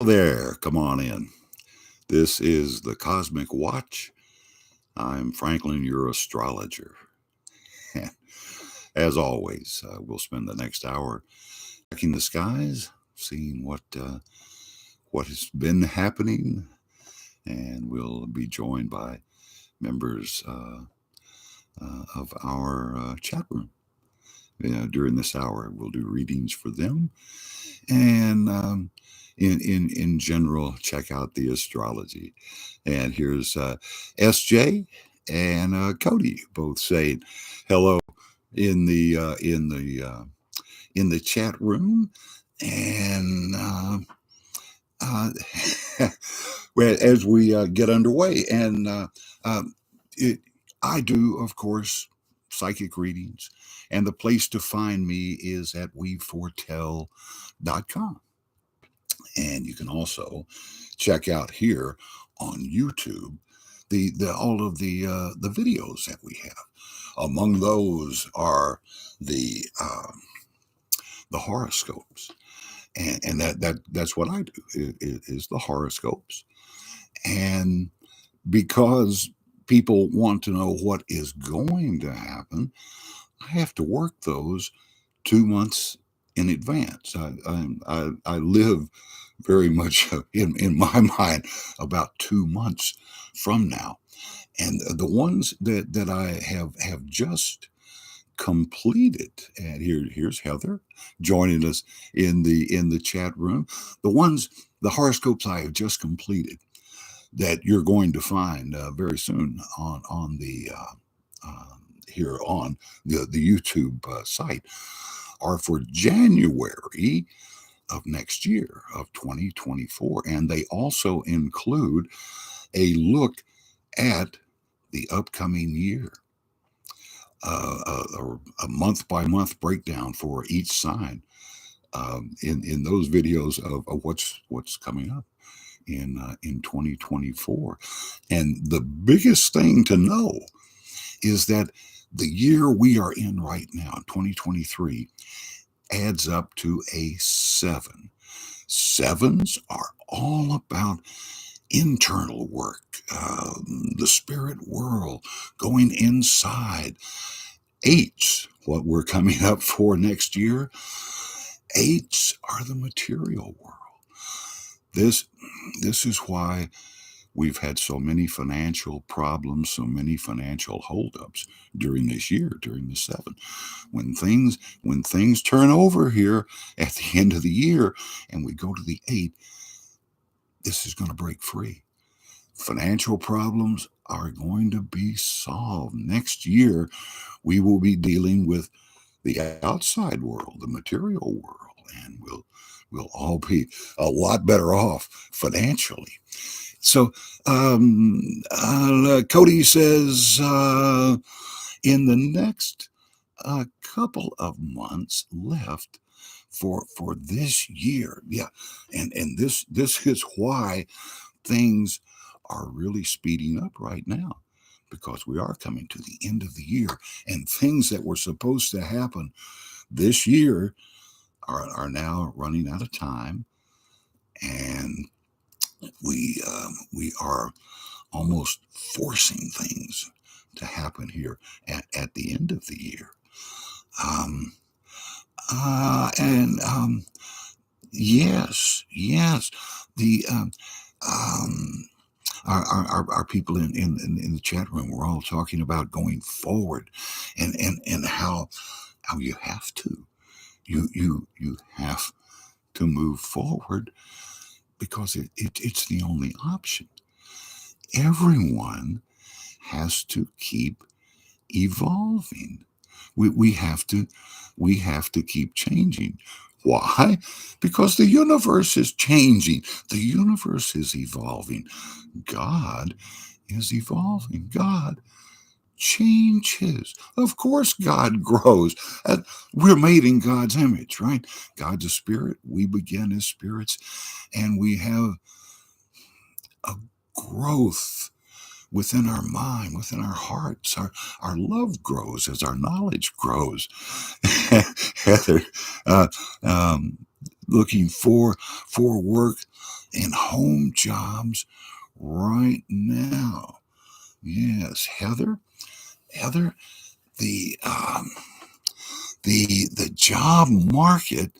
There, come on in. This is the Cosmic Watch. I'm Franklin, your astrologer. As always, we'll spend the next hour checking the skies, seeing what has been happening, and we'll be joined by members of our chat room. During this hour, we'll do readings for them, and in general, check out the astrology. And here's SJ and Cody both saying hello in the chat room, and uh, as we get underway, and it, I do, of course, psychic readings, and the place to find me is at weforetell.com. And you can also check out here on YouTube the all of the videos that we have. Among those are the horoscopes, and that's what I do is the horoscopes. And because people want to know what is going to happen, I have to work those 2 months in advance. I live very much in my mind about 2 months from now, and the ones that I have just completed. And here's Heather joining us in the chat room. The horoscopes I have just completed that you're going to find very soon on the here on the YouTube site are for January of next year of 2024, and they also include a look at the upcoming year, a month by month breakdown for each sign in those videos of what's coming up in 2024. And the biggest thing to know is that the year we are in right now, 2023, adds up to a 7. Sevens are all about internal work, the spirit world, going inside. Eights, what we're coming up for next year, eights are the material world. This is why we've had so many financial problems, so many financial holdups during this year, during the 7. When things turn over here at the end of the year and we go to the 8, this is going to break free. Financial problems are going to be solved. Next year, we will be dealing with the outside world, the material world, and we'll all be a lot better off financially. So Cody says in the next couple of months left for this year, yeah, and this is why things are really speeding up right now, because we are coming to the end of the year, and things that were supposed to happen this year are now running out of time, and we are almost forcing things to happen here at the end of the year. And yes, the our people in the chat room, we're all talking about going forward, and how you have to you have to move forward, because it's the only option. Everyone has to keep evolving. We have to keep changing. Why? Because the universe is changing. The universe is evolving. God is evolving. God changes. Of course, God grows. We're made in God's image, right? God's a spirit. We begin as spirits, and we have a growth within our mind, within our hearts. Our love grows as our knowledge grows. Heather, looking for work in home jobs right now. Yes, Heather, the the job market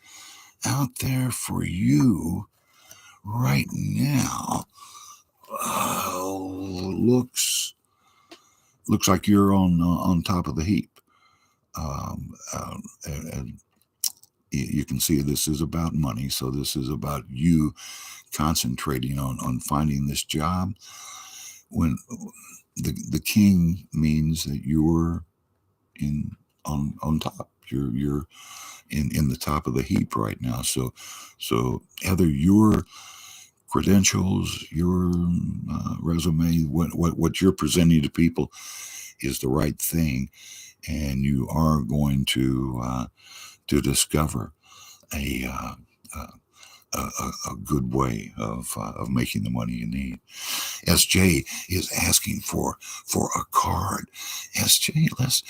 out there for you right now looks like you're on top of the heap. And you can see this is about money, so this is about you concentrating on finding this job. When the king means that you're in on top, you're in the top of the heap right now. So Heather, your credentials, your resume, what you're presenting to people is the right thing, and you are going to discover a a good way of making the money you need. SJ is asking for a card. SJ, let's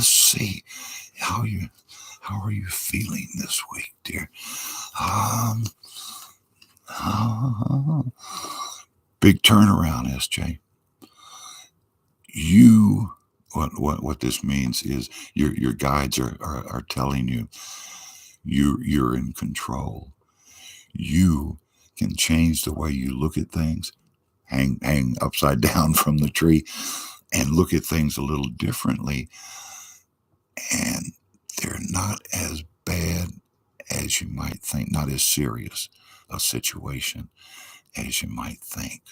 see how are you feeling this week, dear? Um, Big turnaround, SJ. You what this means is your guides are telling you you're in control. You can change the way you look at things, hang upside down from the tree, and look at things a little differently. And they're not as bad as you might think, not as serious a situation as you might think.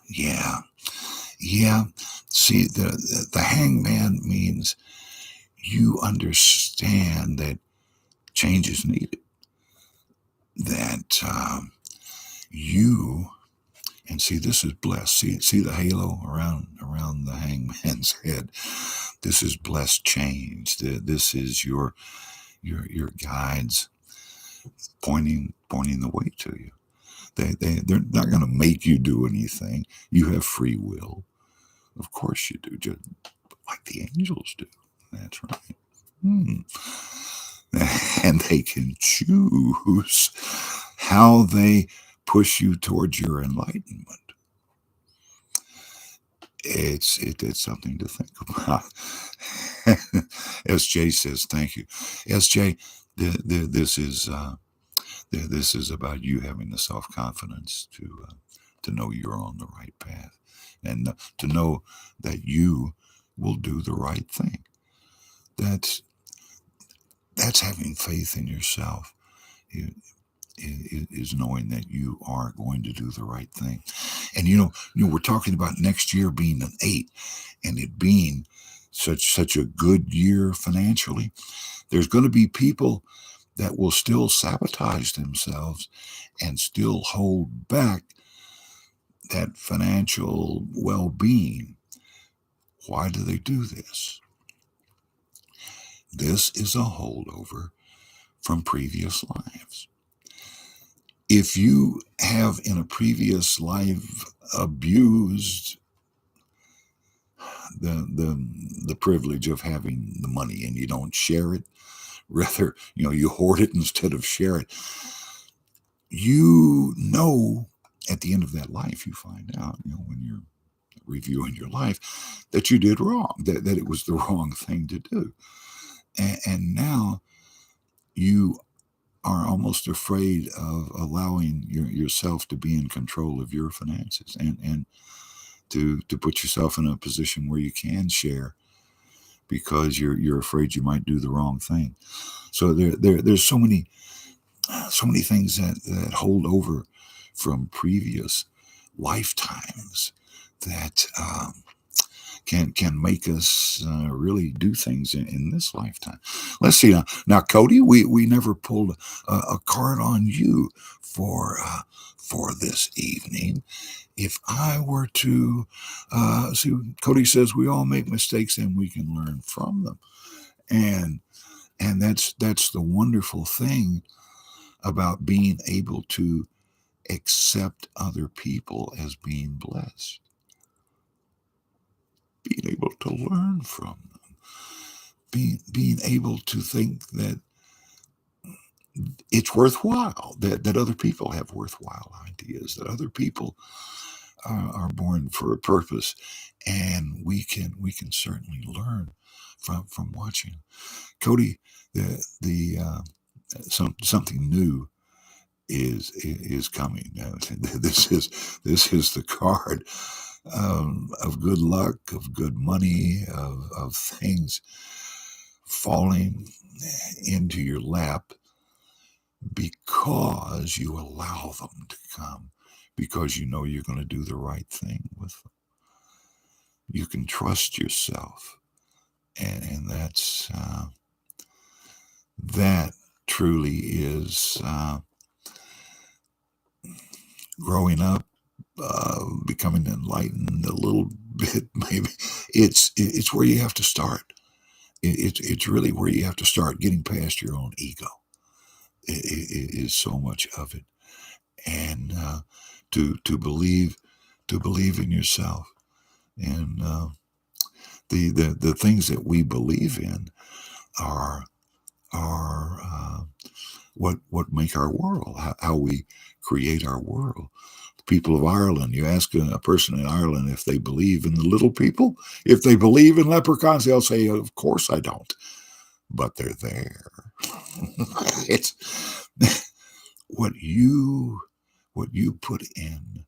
Yeah. See, the hangman means you understand that change is needed. That you and see, this is blessed. See the halo around the hangman's head. This is blessed change. This is your guides pointing the way to you. They're not going to make you do anything. You have free will. Of course you do, just like the angels do. That's right. And they can choose how they push you towards your enlightenment. It's something to think about. SJ says, "Thank you, SJ. This is about you having the self confidence to know you're on the right path, and to know that you will do the right thing. That's having faith in yourself. Is knowing that you are going to do the right thing. And we're talking about next year being an 8, and it being such a good year financially. There's going to be people that will still sabotage themselves and still hold back that financial well-being. Why do they do this? This is a holdover from previous lives. If you have in a previous life abused the privilege of having the money and you don't share it, rather you hoard it instead of share it, at the end of that life you find out, when you're reviewing your life, that you did wrong, that it was the wrong thing to do, and now you are almost afraid of allowing yourself to be in control of your finances, and to put yourself in a position where you can share, because you're afraid you might do the wrong thing. So there's so many things that hold over from previous lifetimes that can make us really do things in this lifetime. Let's see now, Cody. We never pulled a card on you for this evening. If I were to see, Cody says we all make mistakes and we can learn from them, and that's the wonderful thing about being able to accept other people as being blessed, being able to learn from them, being able to think that it's worthwhile, that other people have worthwhile ideas, that other people are born for a purpose, and we can certainly learn from watching. Cody, the something new is coming. This is the card of good luck, of good money, of things falling into your lap because you allow them to come, because you know you're going to do the right thing with them. You can trust yourself, and that truly is growing up, becoming enlightened a little bit. Maybe it's where you have to start. It's really where you have to start, getting past your own ego. It is so much of it, and to believe in yourself, and the things that we believe in are what make our world, how we create our world. People of Ireland, you ask a person in Ireland if they believe in the little people, if they believe in leprechauns, they'll say, "Of course I don't," but they're there. It's what you put in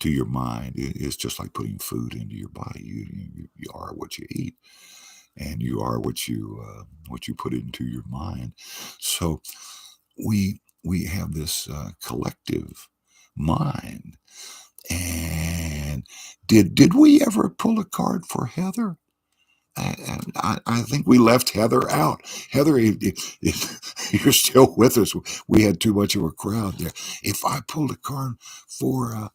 to your mind is just like putting food into your body. You are what you eat, and you are what you put into your mind. So we have this collective mind. And did we ever pull a card for Heather? I think we left Heather out. Heather, if you're still with us, we had too much of a crowd there. If I pulled a card for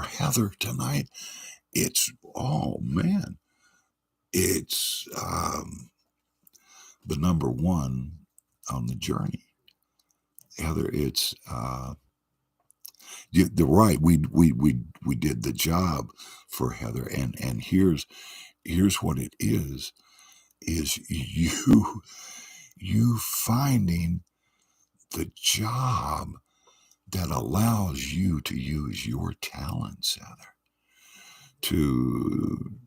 Heather tonight, it's, oh man, it's the number one on the journey. Heather, it's the right. We did the job for Heather, and here's what it is you finding the job that allows you to use your talents, Heather, to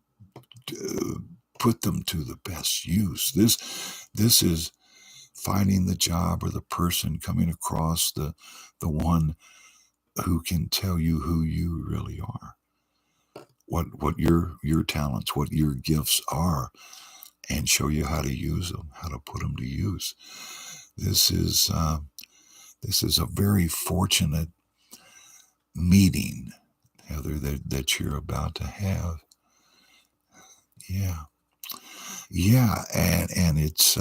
put them to the best use. This is finding the job or the person coming across the one who can tell you who you really are, what your talents, what your gifts are, and show you how to use them, how to put them to use. This is a very fortunate meeting, Heather, that you're about to have. Yeah, and it's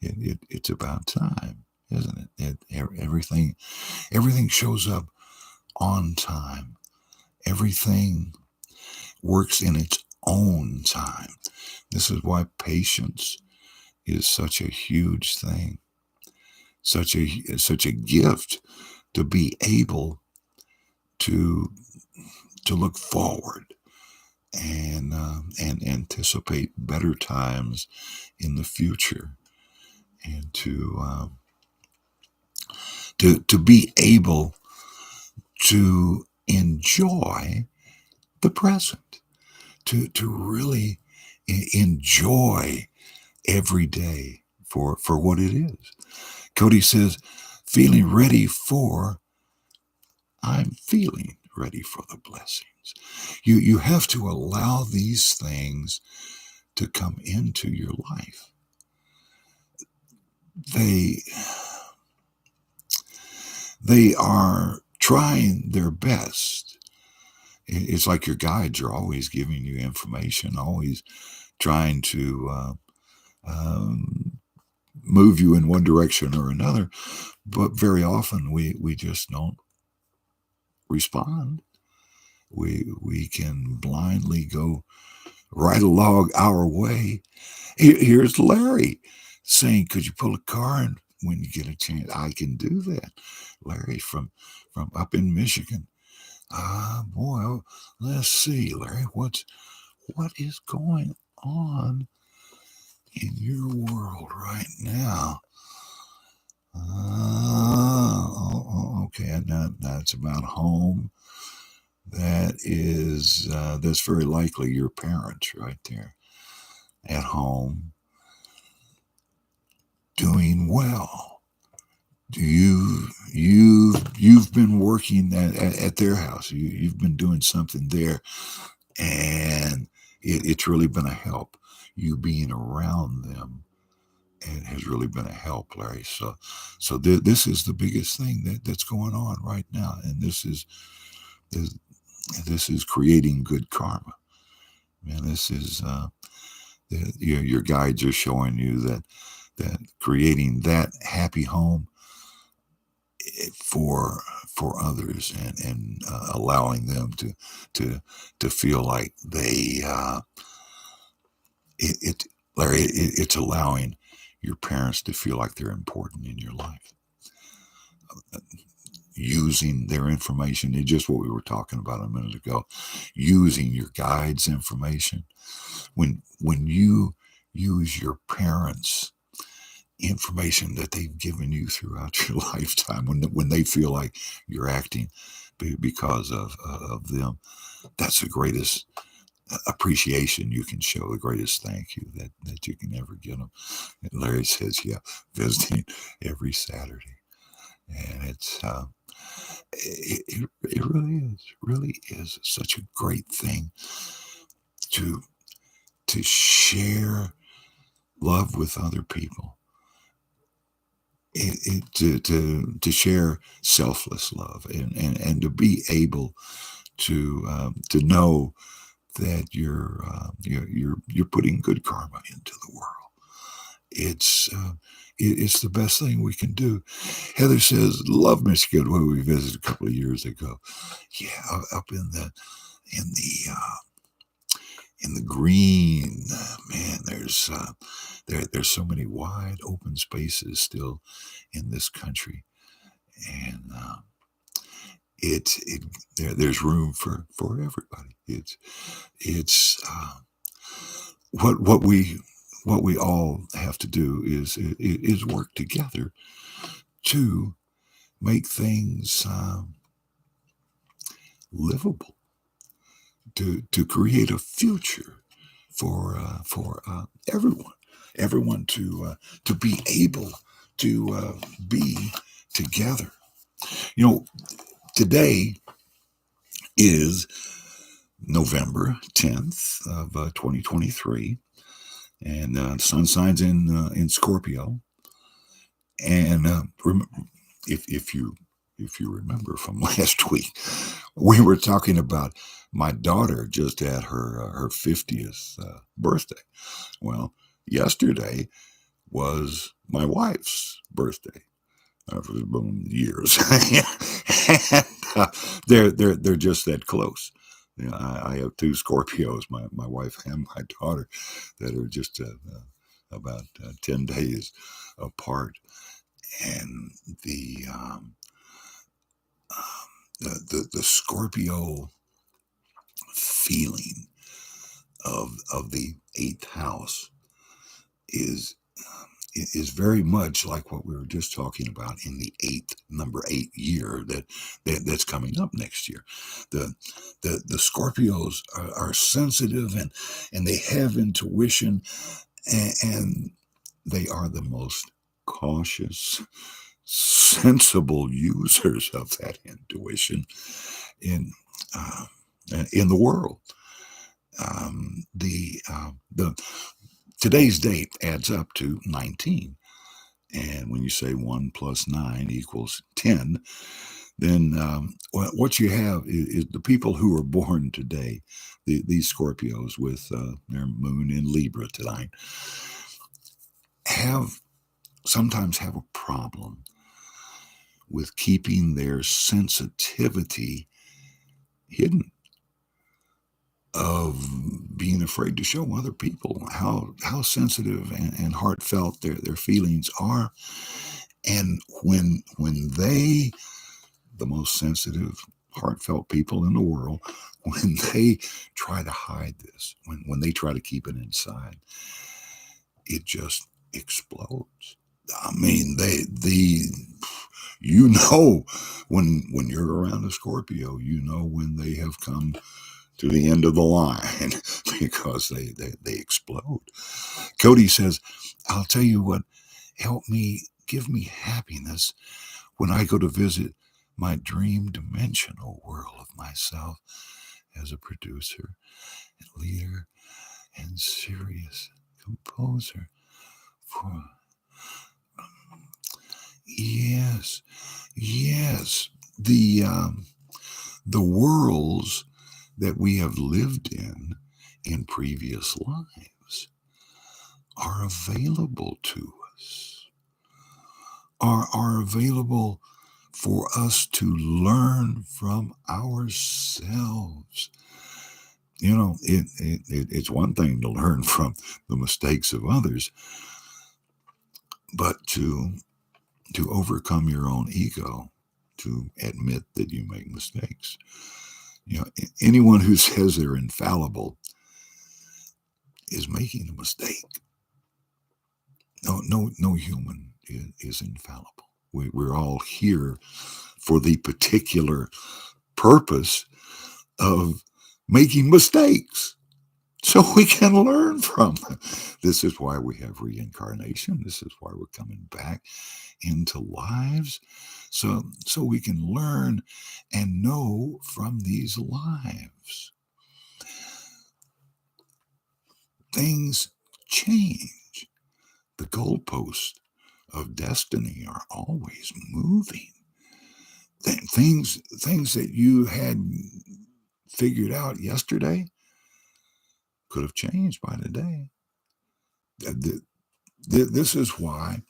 it's about time, isn't it? Everything shows up on time. Everything works in its own time. This is why patience is such a huge thing, such a gift, to be able to look forward and anticipate better times in the future, and to be able to enjoy the present, to really enjoy every day for what it is. Cody says, I'm feeling ready for the blessings. You have to allow these things to come into your life. They are trying their best. It's like your guides are always giving you information, always trying to move you in one direction or another, but very often we just don't respond. We can blindly go right along our way. Here's Larry saying, "Could you pull a card when you get a chance?" I can do that. Larry from up in Michigan. Boy, let's see, Larry, what is going on in your world right now? Okay, that's about home. That's very likely your parents right there at home, doing well. You've been working at their house. You've been doing something there, and it's really been a help. You being around them, it has really been a help, Larry. This is the biggest thing that's going on right now, and this, this is creating good karma. Man, this is your guides are showing you that creating that happy home for others, and allowing them to to feel like they it Larry, it's allowing your parents to feel like they're important in your life, using their information. It's just what we were talking about a minute ago, using your guides' information. When you use your parents' information that they've given you throughout your lifetime, when they feel like you're acting because of them, that's the greatest appreciation you can show, the greatest thank you that you can ever give them. And Larry says, yeah, visiting every Saturday. And it really is such a great thing to share love with other people. To share selfless love, and to be able to know that you're putting good karma into the world. It's the best thing we can do. Heather says, "Love Michigan, where we visited a couple of years ago. Yeah, up in the in the green, man. There's so many wide open spaces still in this country, and there's room for everybody. It's what we all have to do is work together to make things livable, to create a future for everyone to be able to be together. You know, today is November 10th of 2023, and the sun signs in Scorpio. And if you remember from last week, we were talking about my daughter just had her 50th birthday. Well, yesterday was my wife's birthday. For years, and they're just that close. You know, I have two Scorpios, my wife and my daughter, that are just about 10 days apart, and the Scorpio feeling of the eighth house is very much like what we were just talking about in the number 8 year that's coming up next year. The Scorpios are sensitive, and they have intuition, and they are the most cautious, sensible users of that intuition in uh, in the world. The today's date adds up to 19. And when you say 1 plus 9 equals 10, then what you have is the people who are born today, these Scorpios with their moon in Libra tonight, sometimes have a problem with keeping their sensitivity hidden, of being afraid to show other people how sensitive and heartfelt their feelings are. And when they, the most sensitive, heartfelt people in the world, when they try to hide this, when they try to keep it inside, it just explodes. I mean, you know, when you're around a Scorpio, you know when they have come to the end of the line because they explode. Cody says, I'll tell you what, give me happiness when I go to visit my dream dimensional world of myself as a producer and leader and serious composer for yes, yes, the worlds that we have lived in previous lives are available to us, are available for us to learn from ourselves. You know, it's one thing to learn from the mistakes of others, but to overcome your own ego, to admit that you make mistakes. You know, anyone who says they're infallible is making a mistake. No human is infallible. We're all here for the particular purpose of making mistakes so we can learn from them. This is why we have reincarnation. This is why we're coming back into lives so we can learn and know from these lives. Things change. The goalposts of destiny are always moving. Things that you had figured out yesterday could have changed by today. This is why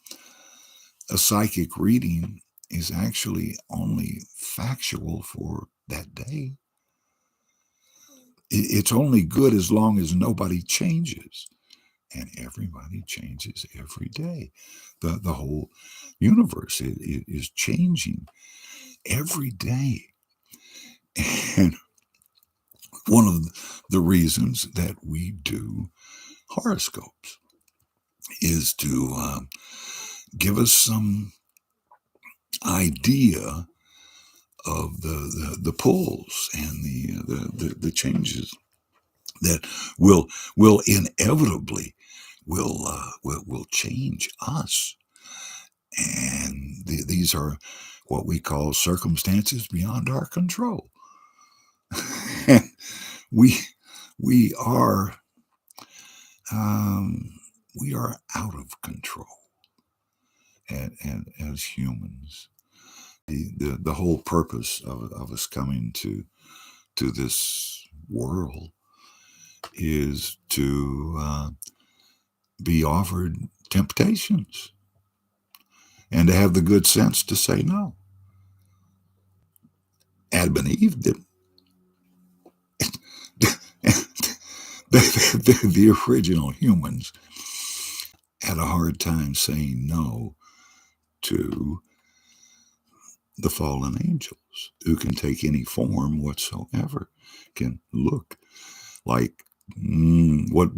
a psychic reading is actually only factual for that day. It's only good as long as nobody changes. And everybody changes every day. The whole universe is changing every day. And one of the reasons that we do horoscopes is to give us some idea of the pulls and the changes that will inevitably will change us. And these are what we call circumstances beyond our control. And we are we are out of control, and as humans, the whole purpose of us coming to this world is to be offered temptations and to have the good sense to say no. Adam and Eve didn't. The original humans had a hard time saying no to the fallen angels, who can take any form whatsoever, can look like what?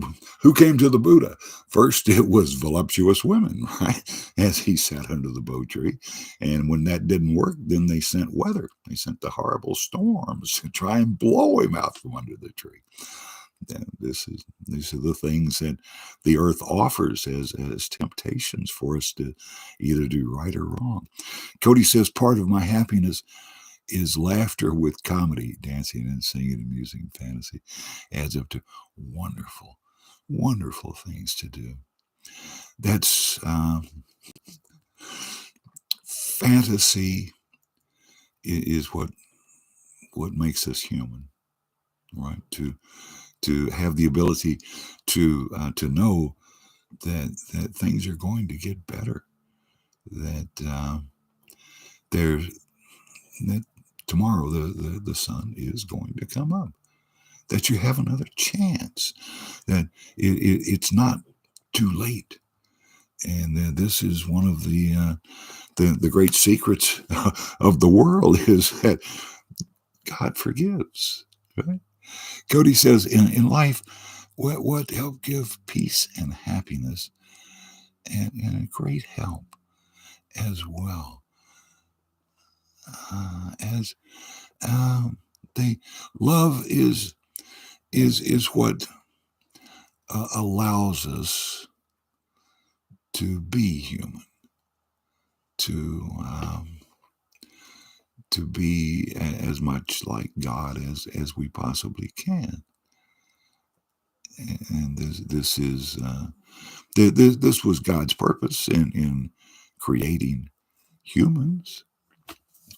Who came to the Buddha first? It was voluptuous women, right? As he sat under the bo tree, and when that didn't work, then they sent weather. They sent the horrible storms to try and blow him out from under the tree. And these are the things that the earth offers as temptations for us to either do right or wrong. Cody says part of my happiness is laughter with comedy, dancing and singing and music and fantasy adds up to wonderful, wonderful things to do. That's fantasy is what makes us human, right? To have the ability to know that things are going to get better, that there's that tomorrow the sun is going to come up, that you have another chance, that it's not too late. And this is one of the great secrets of the world, is that God forgives. Right? Cody says in life, what help give peace and happiness and a great help as well. As they love is what allows us to be human, to to be as much like God as we possibly can. And this is this was God's purpose in creating humans,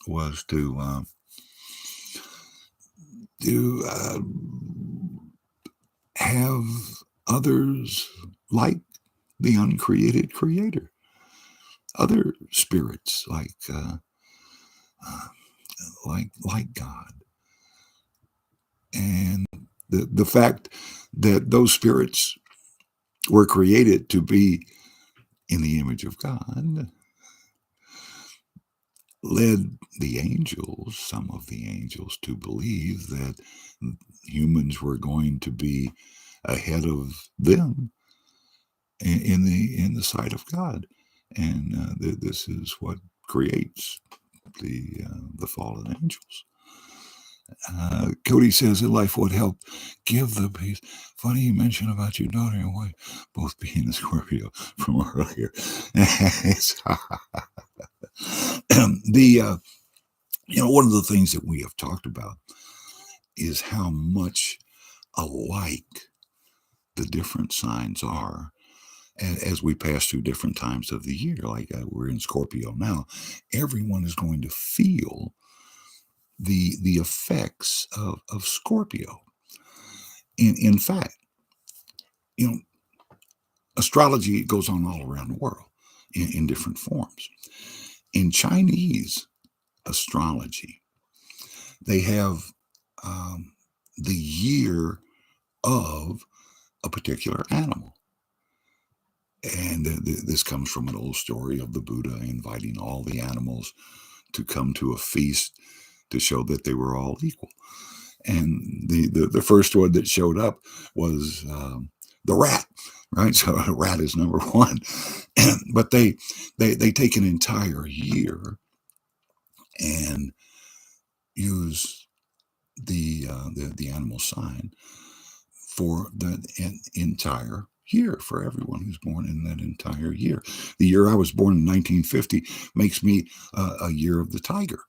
was to have others like the uncreated Creator, other spirits uh, like God, and the fact that those spirits were created to be in the image of God led the angels, some of the angels, to believe that humans were going to be ahead of them in the sight of God, and this is what creates the fallen angels. Cody says that life would help give the peace. Funny you mentioned about your daughter and wife both being a Scorpio from earlier. the one of the things that we have talked about is how much alike the different signs are as we pass through different times of the year. Like we're in Scorpio now, everyone is going to feel the effects of Scorpio. In fact, you know, astrology goes on all around the world in different forms. In Chinese astrology, they have the year of a particular animal. And this comes from an old story of the Buddha inviting all the animals to come to a feast to show that they were all equal. And the first one that showed up was the rat, right? So a rat is number one. But they take an entire year and use the animal sign for the entire year, for everyone who's born in that entire year. The year I was born in 1950 makes me a year of the tiger,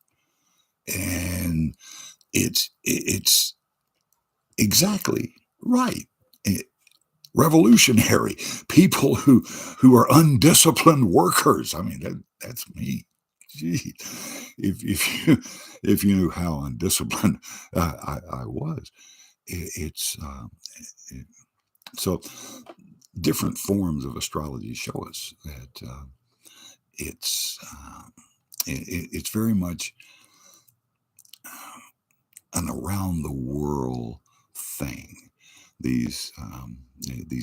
and it's exactly right. Revolutionary people who are undisciplined workers. I mean, that's me. Gee, if you knew how undisciplined I was, it's it, so different forms of astrology show us that it's it's very much an around the world thing. These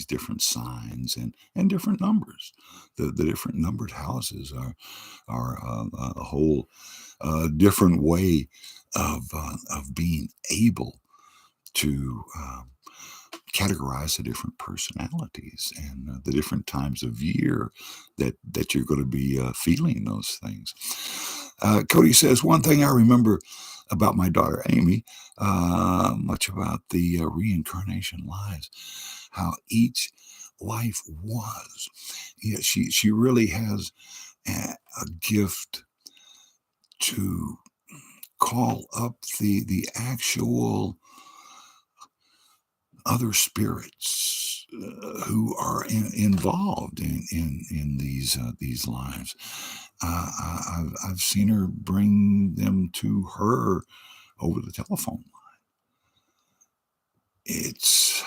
different signs and different numbers. The different numbered houses are a whole different way of being able to categorize the different personalities and the different times of year that you're going to be feeling those things. Cody says, one thing I remember about my daughter Amy, much about the reincarnation lives, how each life was. Yeah, she really has a gift to call up the actual other spirits who are involved in these lives. I've seen her bring them to her over the telephone. It's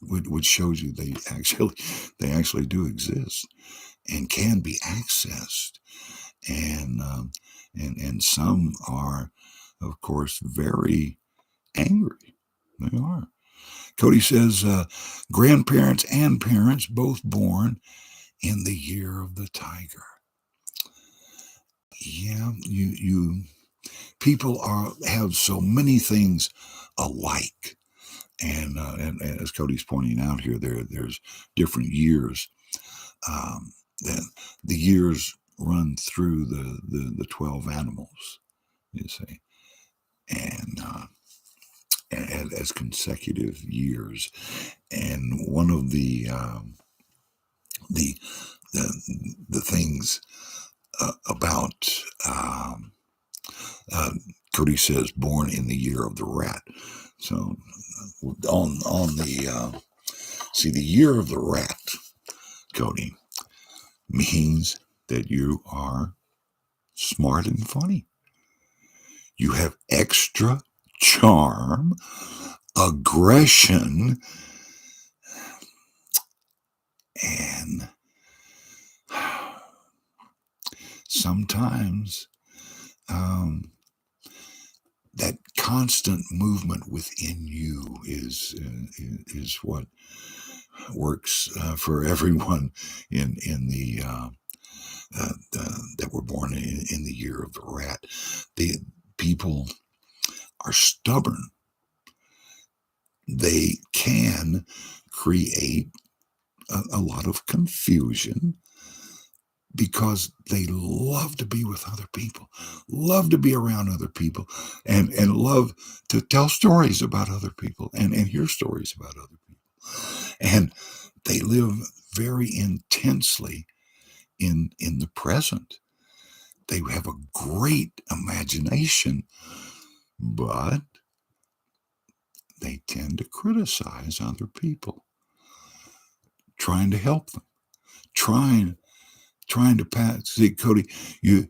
which shows you they actually do exist and can be accessed, and some are, of course, very angry. They are. Cody says, grandparents and parents both born in the year of the tiger. Yeah, you people have so many things alike, and as Cody's pointing out here, there's different years Um, the years run through the 12 animals, you see, and as consecutive years. And one of the the things about uh, Cody says, born in the year of the rat. So on the see, the year of the rat, Cody, means that you are smart and funny. You have extra charm, aggression, and sometimes that constant movement within you is what works for everyone in that were born in the year of the rat. The people are stubborn. They can create a lot of confusion because they love to be with other people, love to be around other people, and love to tell stories about other people and hear stories about other people. And they live very intensely in the present. They have a great imagination, but they tend to criticize other people, trying to help them, trying to pass. See, Cody, you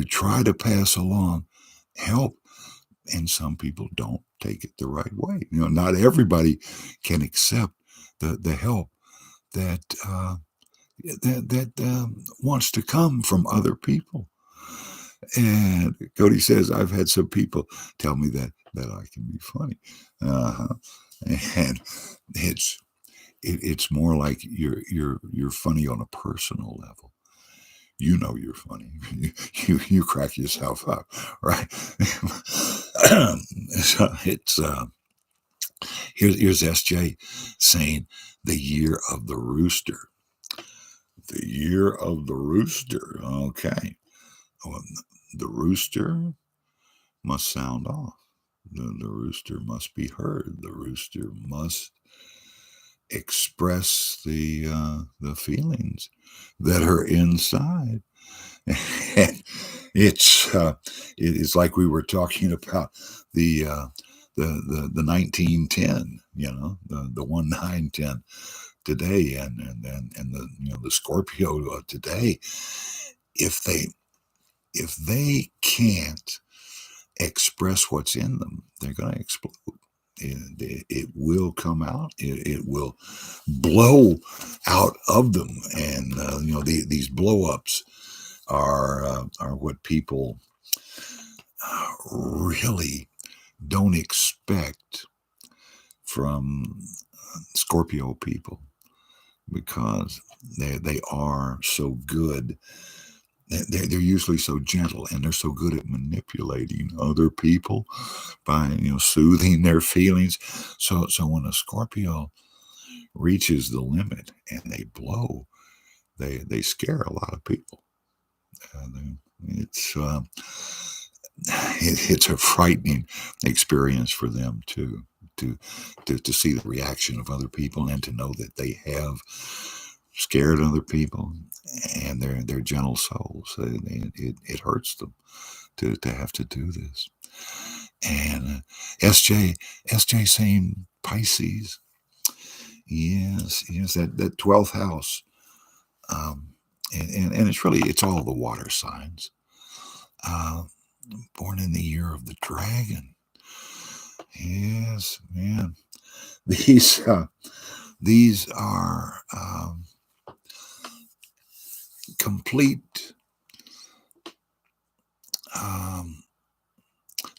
try to pass along help, and some people don't take it the right way. You know, not everybody can accept the help that wants to come from other people. And Cody says, I've had some people tell me that I can be funny, and it's more like you're funny on a personal level. You know you're funny. You crack yourself up, right? So it's here's SJ saying the year of the rooster. The year of the rooster. Okay. Well, the rooster must sound off. The rooster must be heard. The rooster must express the feelings that are inside. And it's like we were talking about the 1910, the 1910 today, and the the Scorpio today. If they can't express what's in them, they're going to explode. It will come out. It will blow out of them, and these blow-ups are what people really don't expect from Scorpio people, because they are so good. They're usually so gentle, and they're so good at manipulating other people by soothing their feelings. So when a Scorpio reaches the limit and they blow, they scare a lot of people. It's it's a frightening experience for them too, to see the reaction of other people, and to know that they have scared other people, and they're gentle souls. It hurts them to have to do this. And SJ saying Pisces. Yes, that 12th house. And it's all the water signs. Born in the year of the dragon. Yes, man. These are complete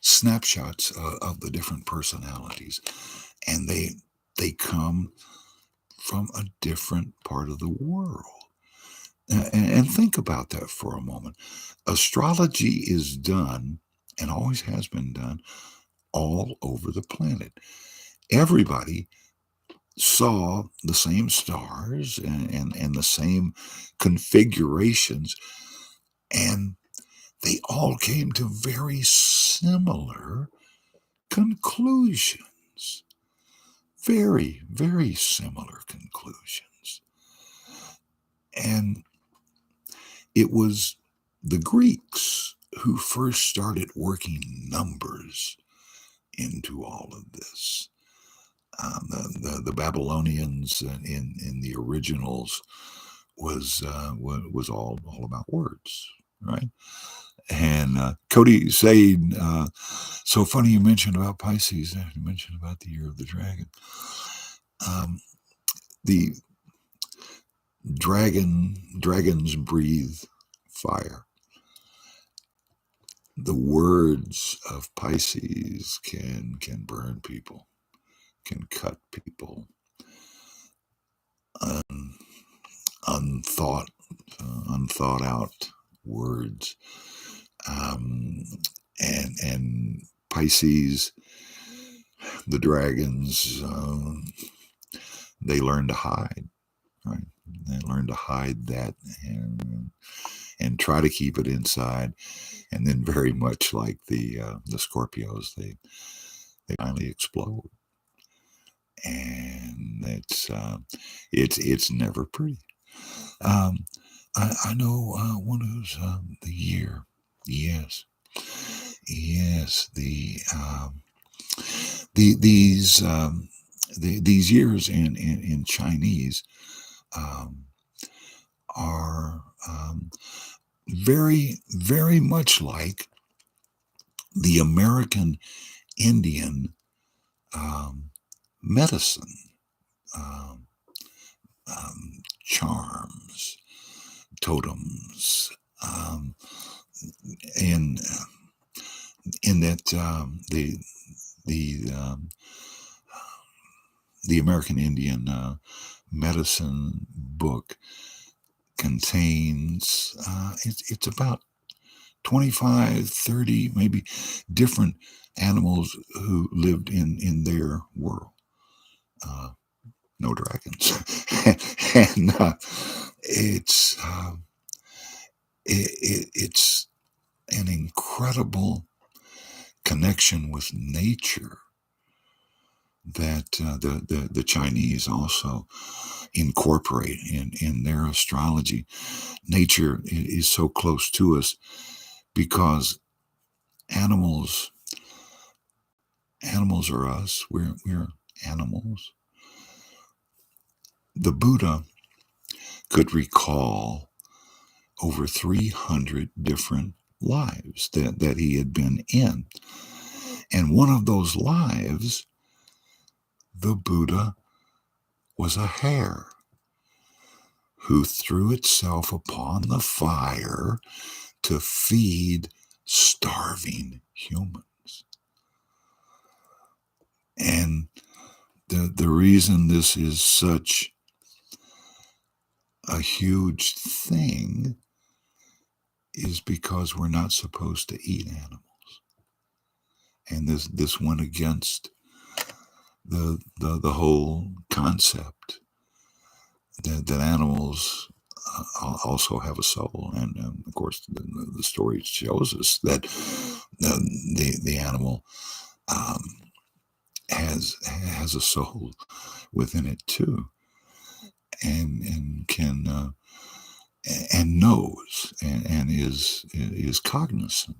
snapshots of the different personalities, and they come from a different part of the world. And think about that for a moment. Astrology is done, and always has been done, all over the planet. Everybody saw the same stars and the same configurations, and they all came to very similar conclusions. Very, very similar conclusions. And it was the Greeks who first started working numbers into all of this. The Babylonians in the originals was all about words, right? And Cody saying, so funny you mentioned about Pisces. You mentioned about the year of the dragon. The dragons breathe fire. The words of Pisces can burn people, can cut people. Unthought out words. And Pisces, the dragons, they learn to hide, right? They learn to hide that and try to keep it inside. And then, very much like the Scorpios, they finally explode, and it's never pretty. I know one who's the year. Yes, these years in Chinese are very, very much like the American Indian medicine, charms, totems, in that the American Indian medicine book contains it's about 25, 30, maybe different animals who lived in their world. No dragons. And it's an incredible connection with nature that the Chinese also incorporate in their astrology. Nature is so close to us because animals are us. We're animals. The Buddha could recall over 300 different lives that he had been in. And one of those lives, the Buddha was a hare who threw itself upon the fire to feed starving humans. And the reason this is such a huge thing is because we're not supposed to eat animals. And this went against the whole concept that animals also have a soul. And of course, the story shows us that the animal has a soul within it too, and can and knows and is cognizant.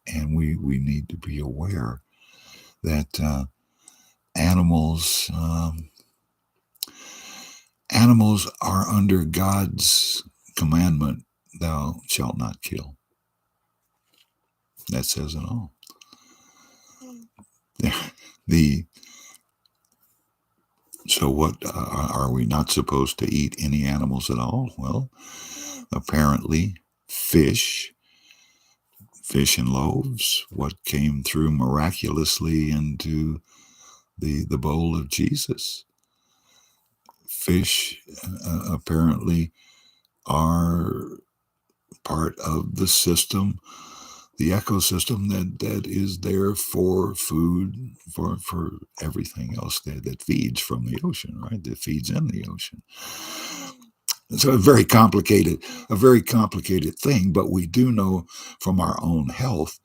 And we need to be aware that animals are under God's commandment, thou shalt not kill. That says it all. So what, are we not supposed to eat any animals at all? Well, apparently fish and loaves, what came through miraculously into the bowl of Jesus. Fish apparently are part of the system the ecosystem that is there for food, for everything else that feeds from the ocean, right? That feeds in the ocean. So a very complicated thing. But we do know from our own health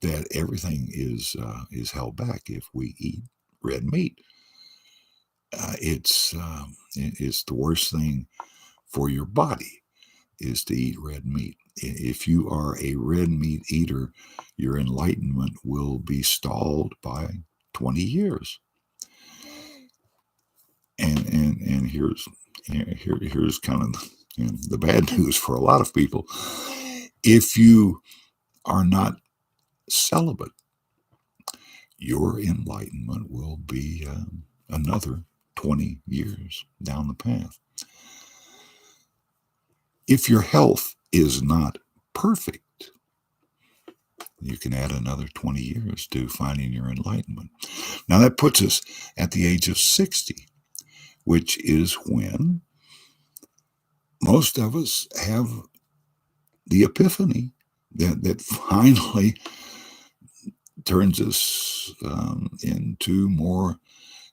that everything is held back if we eat red meat. It's the worst thing for your body is to eat red meat. If you are a red meat eater, your enlightenment will be stalled by 20 years. And here's kind of the bad news for a lot of people. If you are not celibate, your enlightenment will be another 20 years down the path. If your health is not perfect, you can add another 20 years to finding your enlightenment. Now, that puts us at the age of 60, which is when most of us have the epiphany that finally turns us into more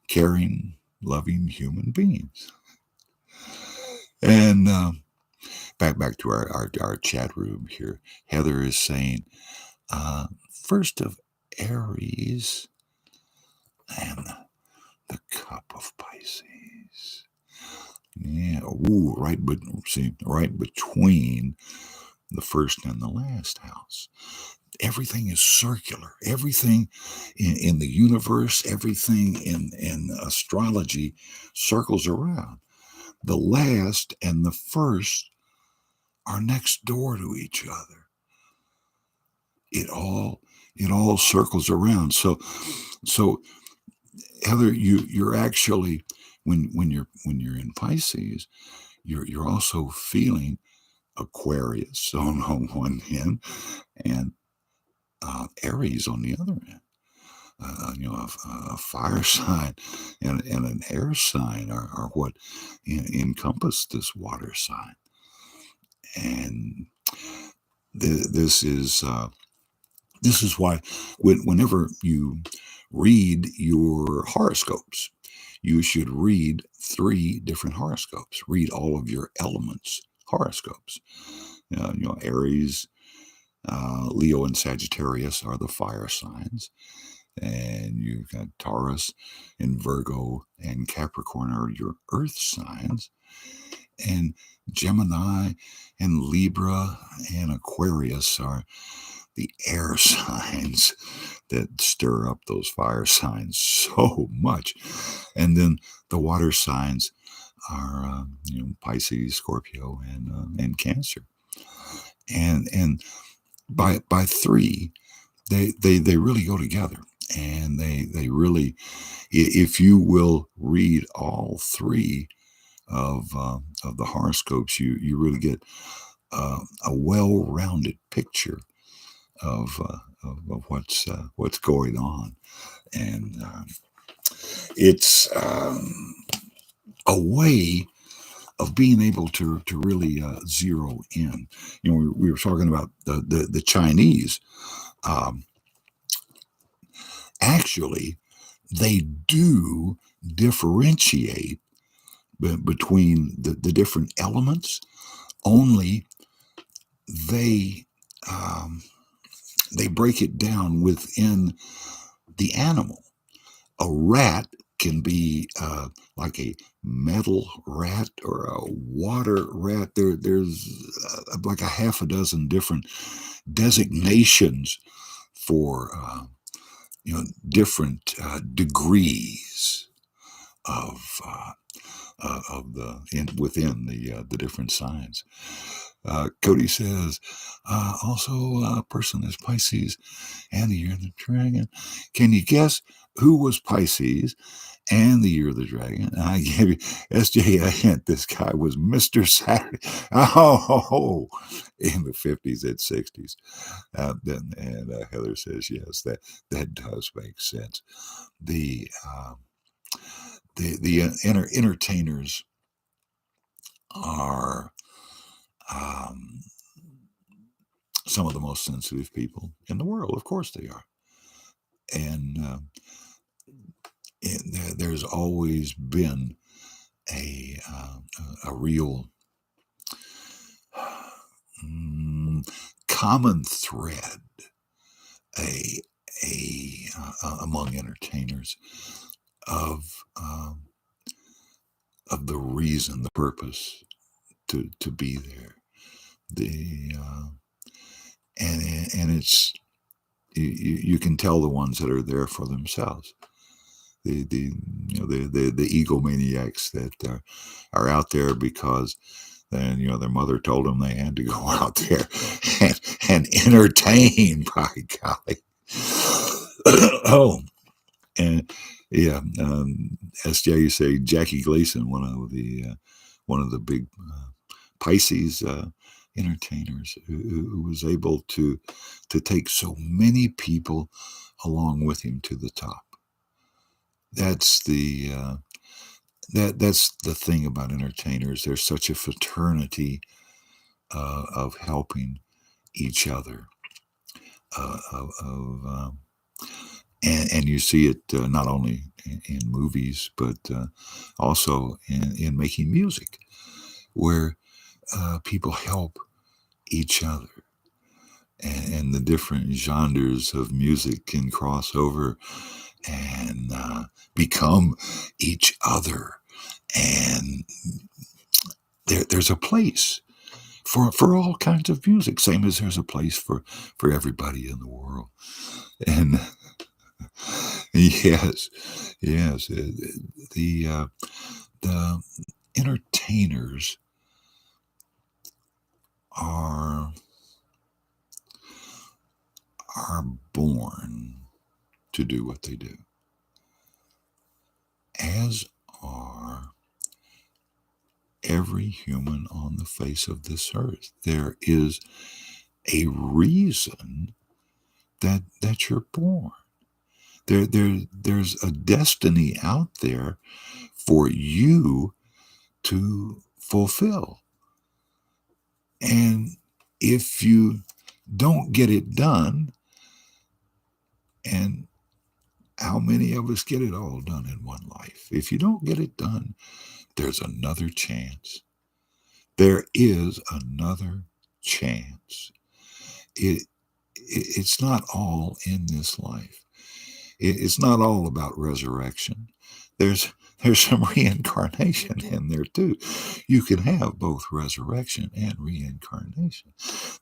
caring, loving human beings. And back to our chat room here, Heather is saying, first of Aries and the cup of Pisces. Yeah, ooh, right between the first and the last house. Everything is circular. Everything in the universe, everything in astrology circles around. The last and the first are next door to each other. It all circles around. So Heather, you're actually when you're in Pisces, you're also feeling Aquarius on one end and Aries on the other end. A fire sign and an air sign are what encompass this water sign. And this is why whenever you read your horoscopes, you should read 3 different horoscopes. Read all of your elements horoscopes. Aries, Leo, and Sagittarius are the fire signs. And you've got Taurus and Virgo and Capricorn are your earth signs. And Gemini and Libra and Aquarius are the air signs that stir up those fire signs so much. And then the water signs are Pisces, Scorpio, and Cancer. And by 3, they really go together. And they really, if you will read all 3 of the horoscopes, you really get a well-rounded picture of what's going on, and it's a way of being able to really zero in. We were talking about the Chinese. Actually, they do differentiate between the different elements. Only they break it down within the animal. A rat can be like a metal rat or a water rat. There's like a half a dozen different designations for different degrees of within the different signs. Cody says, also a person is Pisces and the year of the dragon. Can you guess who was Pisces and the year of the dragon? And I gave you SJ a hint. This guy was Mr. Saturday. Oh, in the 50s and 60s. Heather says, yes, that does make sense. The entertainers are some of the most sensitive people in the world. Of course they are. And there's always been a real common thread a among entertainers of the reason, the purpose to be there. And it's you can tell the ones that are there for themselves. The egomaniacs that are out there because then their mother told them they had to go out there and entertain. By golly. Oh, and yeah, SJ, you say Jackie Gleason, one of the big Pisces entertainers who was able to take so many people along with him to the top. That's that's the thing about entertainers. There's such a fraternity of helping each other. And you see it not only in movies, but also in making music, where people help each other. And the different genres of music can cross over and become each other. And there's a place for all kinds of music, same as there's a place for everybody in the world. And yes, the entertainers are born to do what they do, as are every human on the face of this earth. There is a reason that you're born. There's a destiny out there for you to fulfill. And if you don't get it done, and how many of us get it all done in one life? If you don't get it done, there's another chance. There is another chance. It's not all in this life. It's not all about resurrection. There's some reincarnation in there too. You can have both resurrection and reincarnation.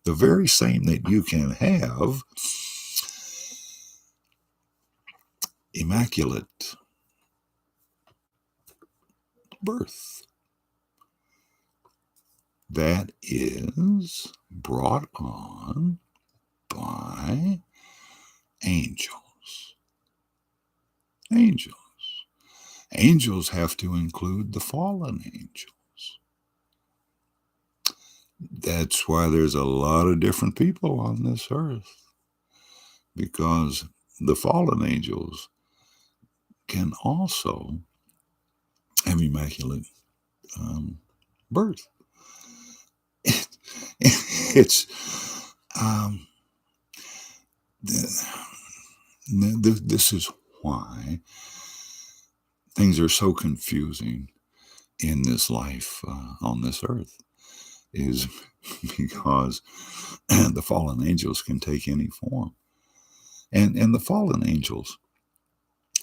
The very same that you can have immaculate birth that is brought on by angels. Angels have to include the fallen angels. That's why there's a lot of different people on this earth, because the fallen angels can also have immaculate birth. It's this is why things are so confusing in this life on this earth, is because the fallen angels can take any form. And the fallen angels,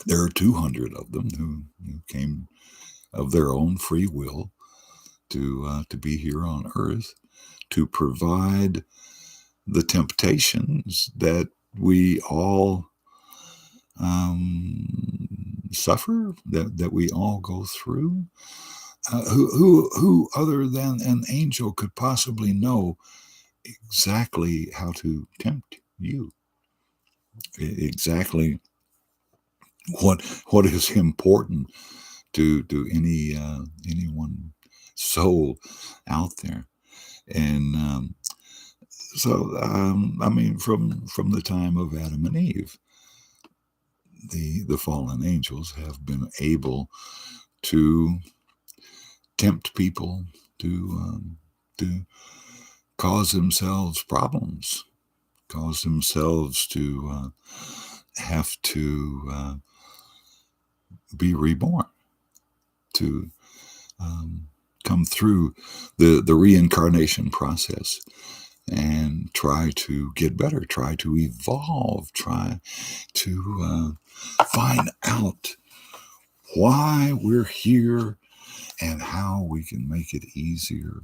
there are 200 of them who came of their own free will to be here on earth to provide the temptations that we all suffer, that we all go through. Who other than an angel could possibly know exactly how to tempt you? Exactly what is important to anyone soul out there. And so I mean, from the time of Adam and Eve, the fallen angels have been able to tempt people to cause themselves problems cause themselves to have to be reborn, to come through the reincarnation process and try to get better, try to evolve, try to find out why we're here and how we can make it easier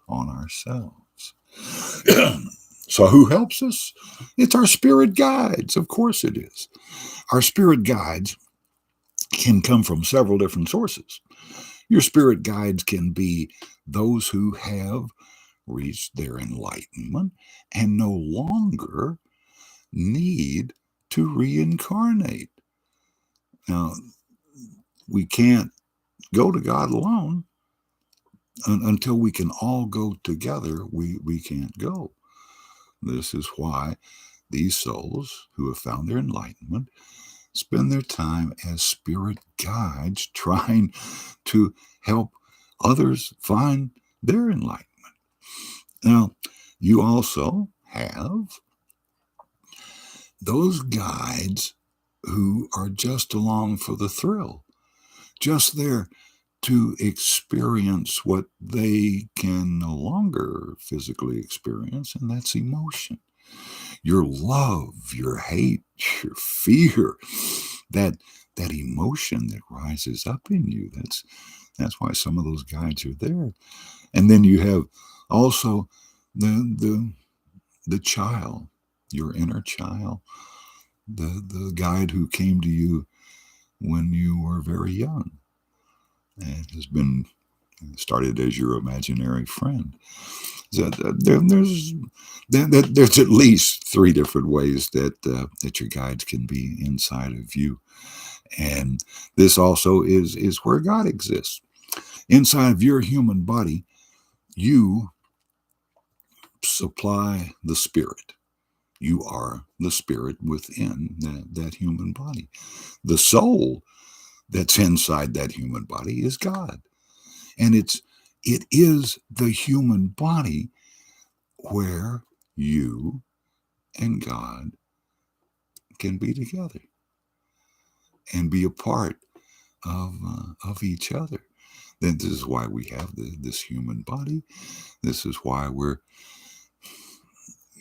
on ourselves. So who helps us? It's our spirit guides. Of course it is. Our spirit guides can come from several different sources. Your spirit guides can be those who have reached their enlightenment and no longer need to reincarnate. Now, we can't go to God alone. Until we can all go together, we can't go. This is why these souls who have found their enlightenment spend their time as spirit guides trying to help others find their enlightenment. Now, you also have those guides who are just along for the thrill, just there to experience what they can no longer physically experience, and that's emotion. Your love, your hate, your fear, that emotion that rises up in you. That's why some of those guides are there. And then you have also the child, your inner child, the guide who came to you when you were very young and has been started as your imaginary friend. So there's at least three different ways that your guides can be inside of you, and this also is where God exists inside of your human body. You supply the spirit. You are the spirit within that human body. The soul that's inside that human body is God, and it is the human body where you and God can be together and be a part of each other. Then this is why we have this human body. This is why we're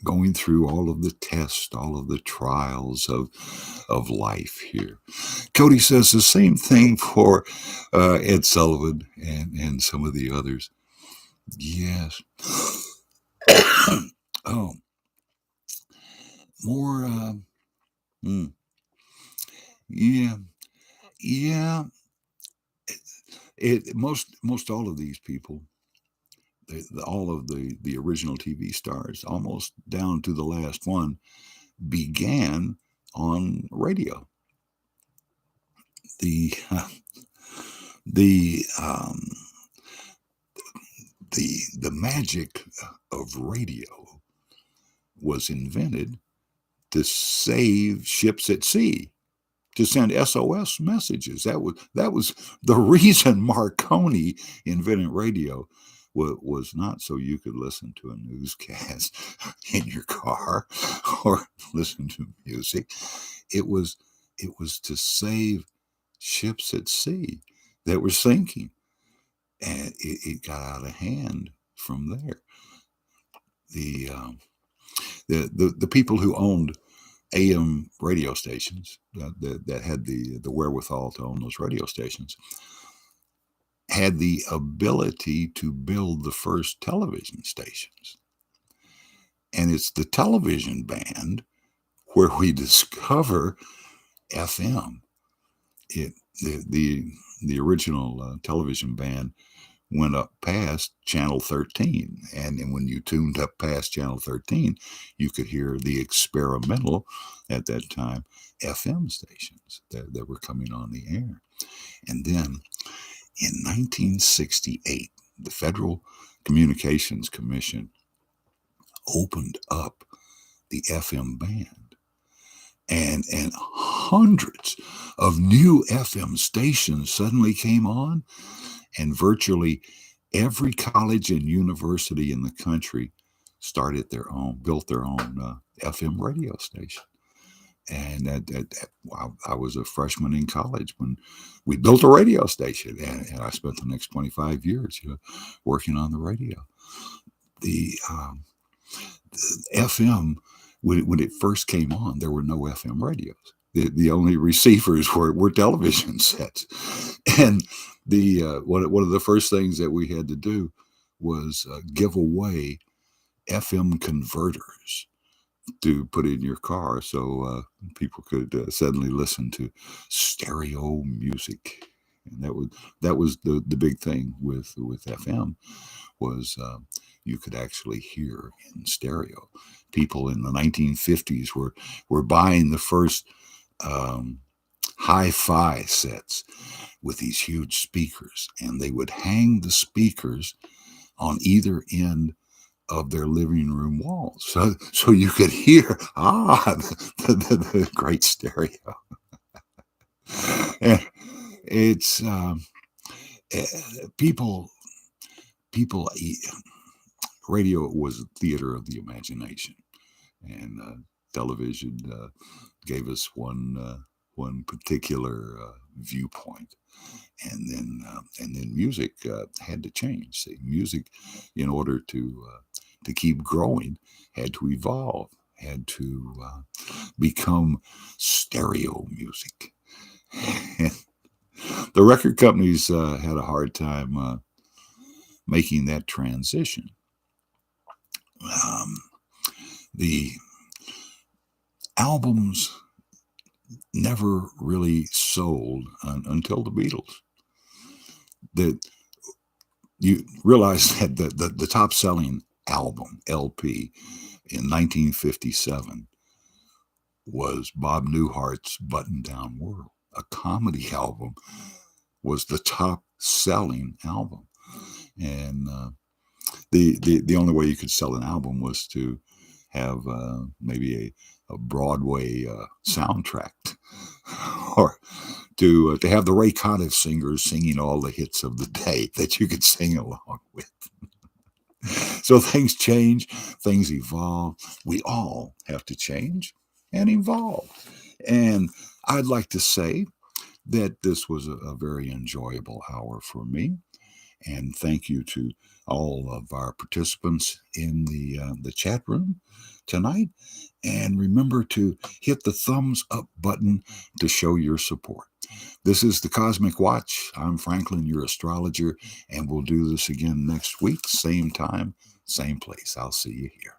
going through all of the tests, all of the trials of life here. Cody says the same thing for Ed Sullivan and some of the others. Yes. Oh, more. Yeah, yeah. Most all of these people, all of the original TV stars, almost down to the last one, began on radio. The the the magic of radio was invented to save ships at sea, to send SOS messages. That was the reason Marconi invented radio. Was not so you could listen to a newscast in your car or listen to music. It was to save ships at sea that were sinking, and it got out of hand from there. The people who owned AM radio stations that had the wherewithal to own those radio stations had the ability to build the first television stations. And it's the television band where we discover FM. The original television band went up past channel 13. And when you tuned up past channel 13, you could hear the experimental, at that time, FM stations that were coming on the air. And then in 1968, the Federal Communications Commission opened up the FM band, and hundreds of new FM stations suddenly came on, and virtually every college and university in the country built their own FM radio station. And I was a freshman in college when we built a radio station, and I spent the next 25 years working on the radio. The, FM, when it first came on, there were no FM radios. The only receivers were television sets. And one of the first things that we had to do was give away FM converters to put in your car so people could suddenly listen to stereo music. And that was the big thing with FM was you could actually hear in stereo. People in the 1950s were buying the first hi-fi sets with these huge speakers, and they would hang the speakers on either end of their living room walls, so you could hear the great stereo. And it's people. Radio was a theater of the imagination, and television gave us one particular viewpoint. And then music had to change. See, music, in order to keep growing, had to evolve, had to become stereo music. The record companies had a hard time making that transition. The albums never really sold until the Beatles. That you realize that the top selling album, LP, in 1957 was Bob Newhart's Button Down World. A comedy album was the top selling album. And the only way you could sell an album was to have maybe a Broadway soundtrack, or to have the Ray Conniff singers singing all the hits of the day that you could sing along with. So things change, things evolve. We all have to change and evolve. And I'd like to say that this was a very enjoyable hour for me. And thank you to all of our participants in the chat room tonight. And remember to hit the thumbs up button to show your support. This is the Cosmic Watch. I'm Franklin, your astrologer, and we'll do this again next week, same time, same place. I'll see you here.